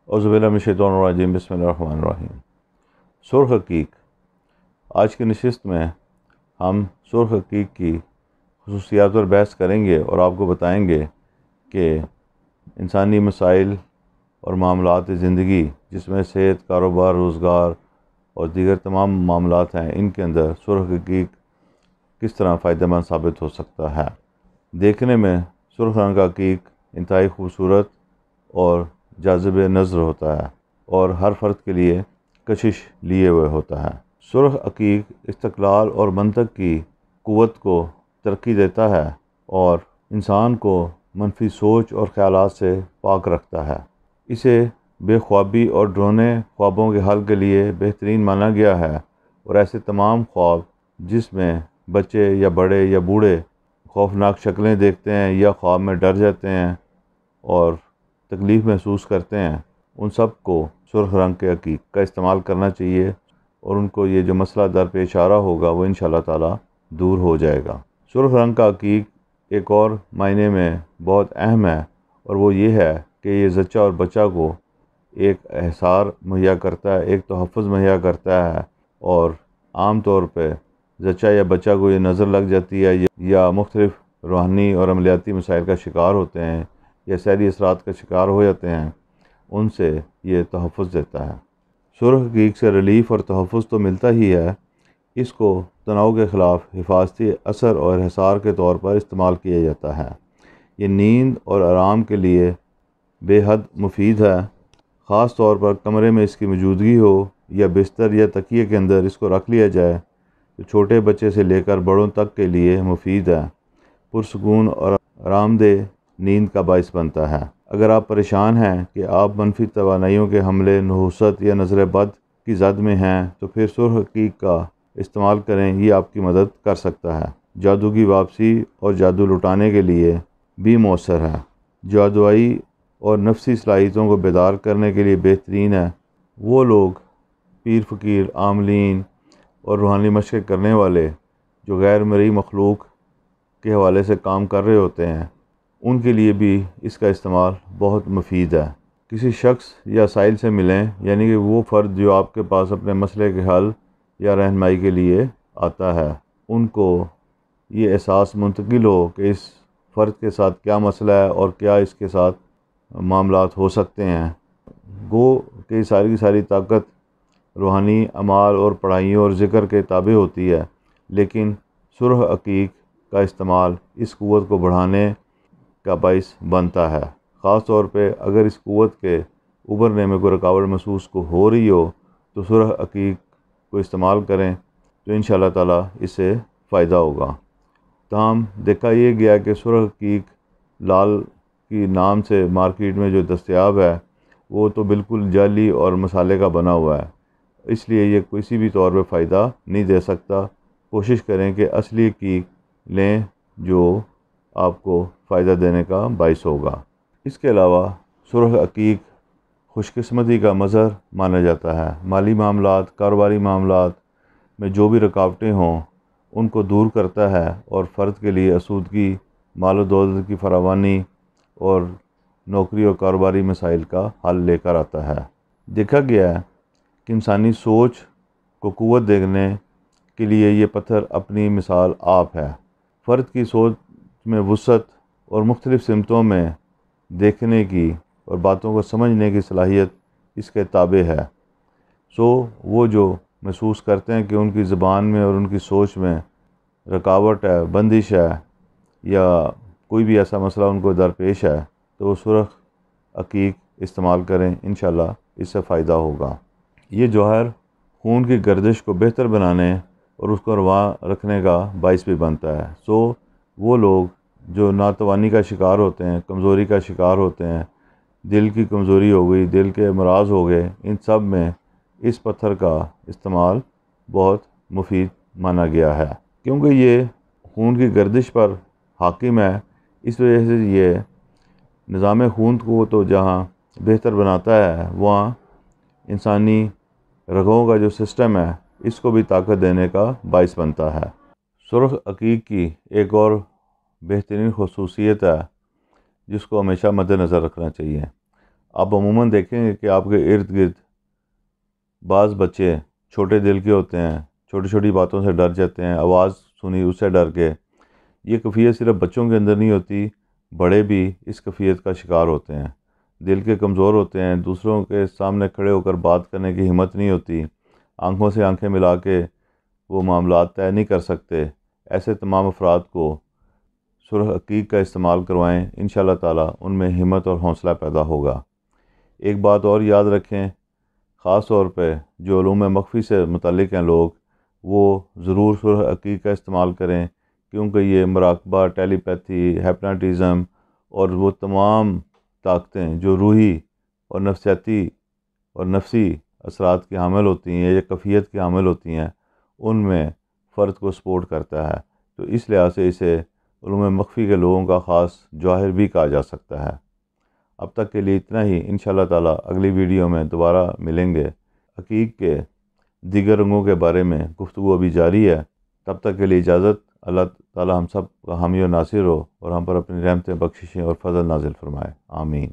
اعوذ باللہ من الشیطان الرجیم، بسم اللہ الرحمن الرحیم۔ سرخ عقیق۔ آج کی نشست میں ہم سرخ عقیق کی خصوصیات پر بحث کریں گے اور آپ کو بتائیں گے کہ انسانی مسائل اور معاملات زندگی، جس میں صحت، کاروبار، روزگار اور دیگر تمام معاملات ہیں، ان کے اندر سرخ عقیق کس طرح فائدہ مند ثابت ہو سکتا ہے۔ دیکھنے میں سرخ رنگ کا عقیق انتہائی خوبصورت اور جاذب نظر ہوتا ہے اور ہر فرد کے لیے کشش لیے ہوئے ہوتا ہے۔ سرخ عقیق استقلال اور منطق کی قوت کو ترقی دیتا ہے اور انسان کو منفی سوچ اور خیالات سے پاک رکھتا ہے۔ اسے بے خوابی اور ڈرونے خوابوں کے حل کے لیے بہترین مانا گیا ہے، اور ایسے تمام خواب جس میں بچے یا بڑے یا بوڑھے خوفناک شکلیں دیکھتے ہیں یا خواب میں ڈر جاتے ہیں اور تکلیف محسوس کرتے ہیں، ان سب کو سرخ رنگ کے عقیق کا استعمال کرنا چاہیے، اور ان کو یہ جو مسئلہ درپیش آ رہا ہوگا وہ انشاءاللہ تعالی دور ہو جائے گا۔ سرخ رنگ کا عقیق ایک اور معنی میں بہت اہم ہے، اور وہ یہ ہے کہ یہ زچہ اور بچہ کو ایک احسار مہیا کرتا ہے، ایک تحفظ مہیا کرتا ہے، اور عام طور پہ زچہ یا بچہ کو یہ نظر لگ جاتی ہے یا مختلف روحانی اور عملیاتی مسائل کا شکار ہوتے ہیں یا سحری اثرات کا شکار ہو جاتے ہیں، ان سے یہ تحفظ دیتا ہے۔ سرخ عقیق سے ریلیف اور تحفظ تو ملتا ہی ہے، اس کو تناؤ کے خلاف حفاظتی اثر اور انحصار کے طور پر استعمال کیا جاتا ہے۔ یہ نیند اور آرام کے لیے بے حد مفید ہے، خاص طور پر کمرے میں اس کی موجودگی ہو یا بستر یا تکیے کے اندر اس کو رکھ لیا جائے تو چھوٹے بچے سے لے کر بڑوں تک کے لیے مفید ہے، پرسکون اور آرام دہ نیند کا باعث بنتا ہے۔ اگر آپ پریشان ہیں کہ آپ منفی توانائیوں کے حملے، نحوست یا نظر بد کی زد میں ہیں، تو پھر سرخ عقیق کا استعمال کریں، یہ آپ کی مدد کر سکتا ہے۔ جادو کی واپسی اور جادو لٹانے کے لیے بھی مؤثر ہے۔ جادوئی اور نفسی صلاحیتوں کو بیدار کرنے کے لیے بہترین ہے۔ وہ لوگ پیر، فقیر، عاملین اور روحانی مشقیں کرنے والے جو غیر مرئی مخلوق کے حوالے سے کام کر رہے ہوتے ہیں، ان کے لیے بھی اس کا استعمال بہت مفید ہے۔ کسی شخص یا سائل سے ملیں، یعنی کہ وہ فرد جو آپ کے پاس اپنے مسئلے کے حل یا رہنمائی کے لیے آتا ہے، ان کو یہ احساس منتقل ہو کہ اس فرد کے ساتھ کیا مسئلہ ہے اور کیا اس کے ساتھ معاملات ہو سکتے ہیں۔ گو کہ ساری کی ساری طاقت روحانی اعمال اور پڑھائیوں اور ذکر کے تابع ہوتی ہے، لیکن سرخ عقیق کا استعمال اس قوت کو بڑھانے کا باعث بنتا ہے۔ خاص طور پہ اگر اس قوت کے ابھرنے میں کوئی رکاوٹ محسوس ہو رہی ہو تو سرخ عقیق کو استعمال کریں تو انشاءاللہ تعالی اس سے فائدہ ہوگا۔ تاہم دیکھا یہ گیا کہ سرخ عقیق لال کی نام سے مارکیٹ میں جو دستیاب ہے وہ تو بالکل جعلی اور مسالے کا بنا ہوا ہے، اس لیے یہ کسی بھی طور پہ فائدہ نہیں دے سکتا۔ کوشش کریں کہ اصلی عقیق لیں جو آپ کو فائدہ دینے کا باعث ہوگا۔ اس کے علاوہ سرخ عقیق خوش قسمتی کا مظہر مانا جاتا ہے۔ مالی معاملات، کاروباری معاملات میں جو بھی رکاوٹیں ہوں ان کو دور کرتا ہے اور فرد کے لیے آسودگی، مال و دولت کی فراوانی اور نوکری اور کاروباری مسائل کا حل لے کر آتا ہے۔ دیکھا گیا ہے کہ انسانی سوچ کو قوت دینے کے لیے یہ پتھر اپنی مثال آپ ہے۔ فرد کی سوچ میں وسعت اور مختلف سمتوں میں دیکھنے کی اور باتوں کو سمجھنے کی صلاحیت اس کے تابع ہے۔ وہ جو محسوس کرتے ہیں کہ ان کی زبان میں اور ان کی سوچ میں رکاوٹ ہے، بندش ہے، یا کوئی بھی ایسا مسئلہ ان کو درپیش ہے، تو وہ سرخ عقیق استعمال کریں، انشاءاللہ اس سے فائدہ ہوگا۔ یہ جوہر خون کی گردش کو بہتر بنانے اور اس کو رواں رکھنے کا باعث بھی بنتا ہے۔ وہ لوگ جو ناتوانی کا شکار ہوتے ہیں، کمزوری کا شکار ہوتے ہیں، دل کی کمزوری ہو گئی، دل کے امراض ہو گئے، ان سب میں اس پتھر کا استعمال بہت مفید مانا گیا ہے، کیونکہ یہ خون کی گردش پر حاکم ہے۔ اس وجہ سے یہ نظام خون کو تو جہاں بہتر بناتا ہے، وہاں انسانی رگوں کا جو سسٹم ہے اس کو بھی طاقت دینے کا باعث بنتا ہے۔ سرخ عقیق کی ایک اور بہترین خصوصیت ہے جس کو ہمیشہ مد نظر رکھنا چاہیے۔ آپ عموماً دیکھیں گے کہ آپ کے ارد گرد بعض بچے چھوٹے دل کے ہوتے ہیں، چھوٹی چھوٹی باتوں سے ڈر جاتے ہیں، آواز سنی اس سے ڈر کے۔ یہ کیفیت صرف بچوں کے اندر نہیں ہوتی، بڑے بھی اس کیفیت کا شکار ہوتے ہیں۔ دل کے کمزور ہوتے ہیں، دوسروں کے سامنے کھڑے ہو کر بات کرنے کی ہمت نہیں ہوتی، آنکھوں سے آنکھیں ملا کے وہ معاملات طے نہیں کر سکتے۔ ایسے تمام افراد کو سرخ عقیق کا استعمال کروائیں، انشاءاللہ تعالیٰ ان میں ہمت اور حوصلہ پیدا ہوگا۔ ایک بات اور یاد رکھیں، خاص طور پہ جو علوم مخفی سے متعلق ہیں لوگ، وہ ضرور سرخ عقیق کا استعمال کریں، کیونکہ یہ مراقبہ، ٹیلی پیتھی، ہیپناٹزم اور وہ تمام طاقتیں جو روحی اور نفسیاتی اور نفسی اثرات کی حامل ہوتی ہیں یا کیفیت کی حامل ہوتی ہیں، ان میں فرد کو سپورٹ کرتا ہے۔ تو اس لحاظ سے اسے علوم مخفی کے لوگوں کا خاص جواہر بھی کہا جا سکتا ہے۔ اب تک کے لیے اتنا ہی، انشاءاللہ تعالیٰ اگلی ویڈیو میں دوبارہ ملیں گے۔ عقیق کے دیگر رنگوں کے بارے میں گفتگو ابھی جاری ہے۔ تب تک کے لیے اجازت۔ اللہ تعالیٰ ہم سب کا حامی و ناصر ہو اور ہم پر اپنی رحمتیں، بخششیں اور فضل نازل فرمائے۔ آمین۔